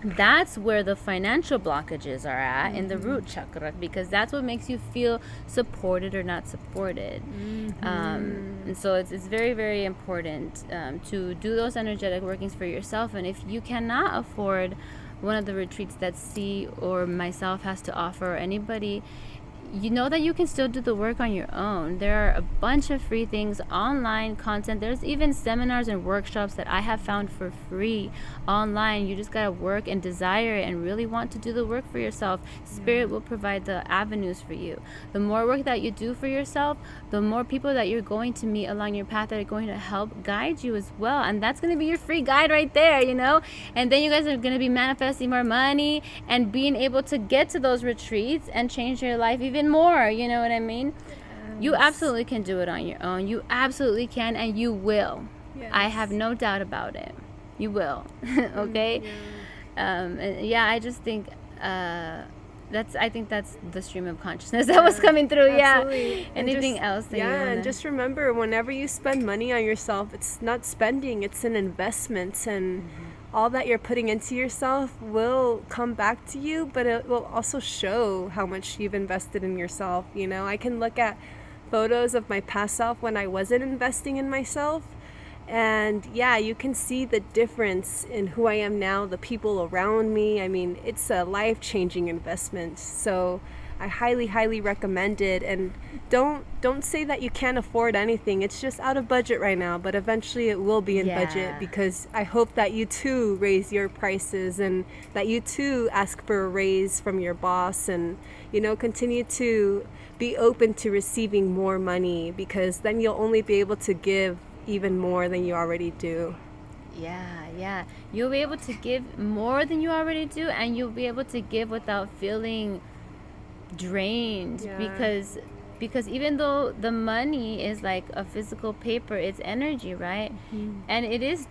that's where the financial blockages are at, in the root chakra, because that's what makes you feel supported or not supported. And so it's very, very important to do those energetic workings for yourself. And if you cannot afford one of the retreats that C or myself has to offer, or anybody, you know that you can still do the work on your own. There are a bunch of free things, online content. There's even seminars and workshops that I have found for free online. You just gotta work and desire it and really want to do the work for yourself. Spirit will provide the avenues for you. The more work that you do for yourself, the more people that you're going to meet along your path that are going to help guide you as well. And that's going to be your free guide right there, you know. And then you guys are going to be manifesting more money and being able to get to those retreats and change your life even more, you know what I mean? You absolutely can do it on your own. You absolutely can, and you will. I have no doubt about it. You will. Okay? And yeah, I just think I think that's the stream of consciousness that was coming through. Absolutely. Yeah. Anything else that you wanna... and just remember, whenever you spend money on yourself, it's not spending, it's an investment, and all that you're putting into yourself will come back to you, but it will also show how much you've invested in yourself. You know, I can look at photos of my past self when I wasn't investing in myself, and yeah, you can see the difference in who I am now, the people around me. I mean, it's a life-changing investment. So I highly recommend it. And don't say that you can't afford anything. It's just out of budget right now, but eventually it will be in budget, because I hope that you too raise your prices, and that you too ask for a raise from your boss, and, you know, continue to be open to receiving more money, because then you'll only be able to give even more than you already do. Yeah. You'll be able to give more than you already do, and you'll be able to give without feeling drained, because even though the money is like a physical paper, it's energy, right? And it is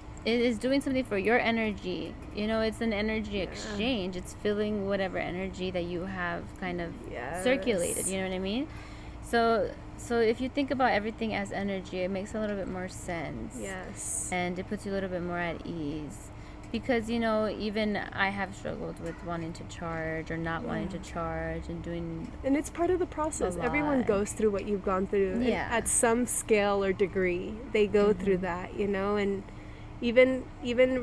doing something for your energy, you know. It's an energy exchange. It's filling whatever energy that you have kind of circulated, you know what I mean? So if you think about everything as energy, it makes a little bit more sense. Yes. And it puts you a little bit more at ease. Because, you know, even I have struggled with wanting to charge or not wanting to charge, and doing... And it's part of the process. Everyone goes through what you've gone through. At some scale or degree. They go through that, you know. And even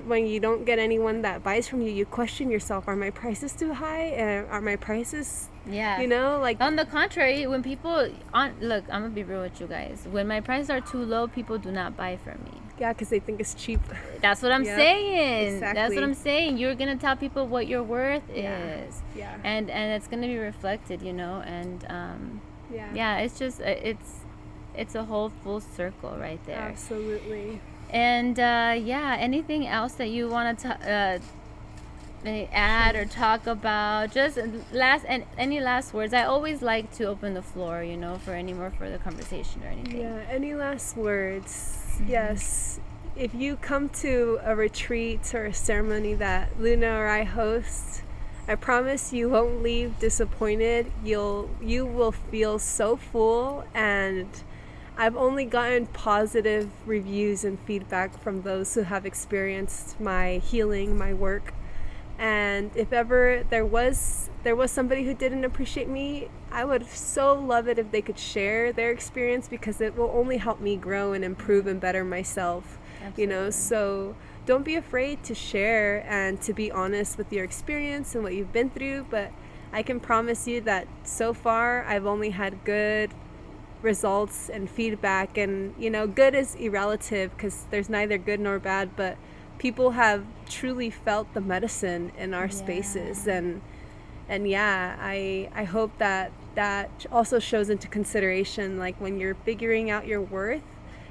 when you don't get anyone that buys from you, you question yourself. Are my prices too high? Are my prices... you know, like... On the contrary, when people... Look, I'm going to be real with you guys. When my prices are too low, people do not buy from me. Yeah, because they think it's cheap. That's what I'm saying. Exactly. That's what I'm saying. You're going to tell people what your worth is. Yeah. And it's going to be reflected, you know. And it's just... It's a whole full circle right there. Absolutely. And anything else that you want to add or talk about? Just any last words? I always like to open the floor, you know, for any more further conversation or anything. Yeah, any last words? Yes. If you come to a retreat or a ceremony that Luna or I host, I promise you won't leave disappointed. You will feel so full, and I've only gotten positive reviews and feedback from those who have experienced my healing, my work. And if ever there was somebody who didn't appreciate me, I would so love it if they could share their experience, because it will only help me grow and improve and better myself. Absolutely. So don't be afraid to share and to be honest with your experience and what you've been through. But I can promise you that so far I've only had good results and feedback. And good is relative, because there's neither good nor bad, but people have truly felt the medicine in our spaces. And yeah, I hope that also shows into consideration, like when you're figuring out your worth.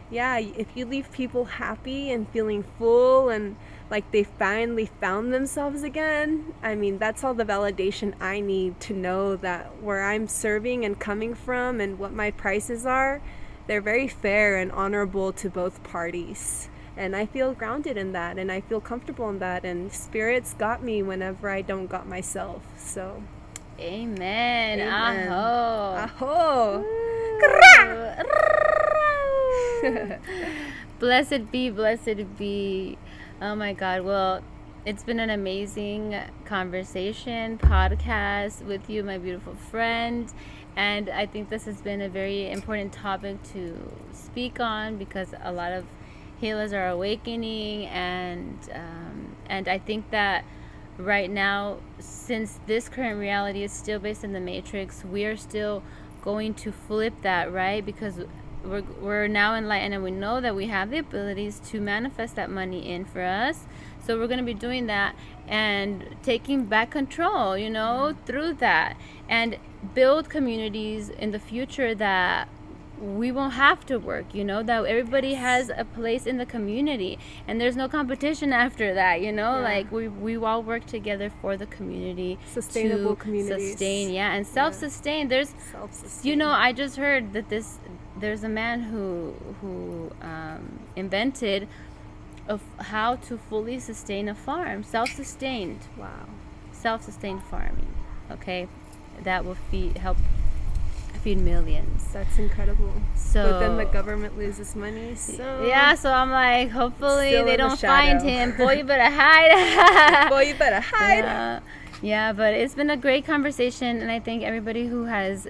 Yeah, if you leave people happy and feeling full and like they finally found themselves again, I mean, that's all the validation I need to know that where I'm serving and coming from and what my prices are, they're very fair and honorable to both parties. And I feel grounded in that, and I feel comfortable in that, and spirits got me whenever I don't got myself. So Amen. Amen. Aho. Blessed be. Oh my God. Well, it's been an amazing conversation, podcast with you, my beautiful friend. And I think this has been a very important topic to speak on, because a lot of healers are awakening, and I think that right now, since this current reality is still based in the matrix, we are still going to flip that, right? Because we're now enlightened, and we know that we have the abilities to manifest that money in for us. So we're going to be doing that and taking back control, through that, and build communities in the future that we won't have to work, that everybody has a place in the community, and there's no competition after that, like we all work together for the community, sustainable to communities, sustain, and self-sustain. There's I just heard that there's a man who invented of how to fully sustain a farm, self-sustained farming. Okay, that will help feed millions. That's incredible. So, but then the government loses money. So so I'm like, hopefully they don't find him. Boy, you better hide. Boy, you better hide. Yeah, but it's been a great conversation, and I thank everybody who has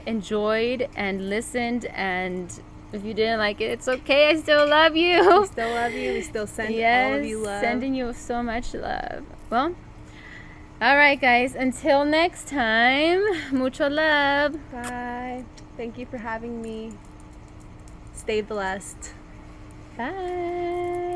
enjoyed and listened. And if you didn't like it, it's okay. I still love you. We still love you. We still send all of you love. Sending you so much love. Well, all right, guys. Until next time, mucho love. Bye. Thank you for having me. Stay blessed. Bye.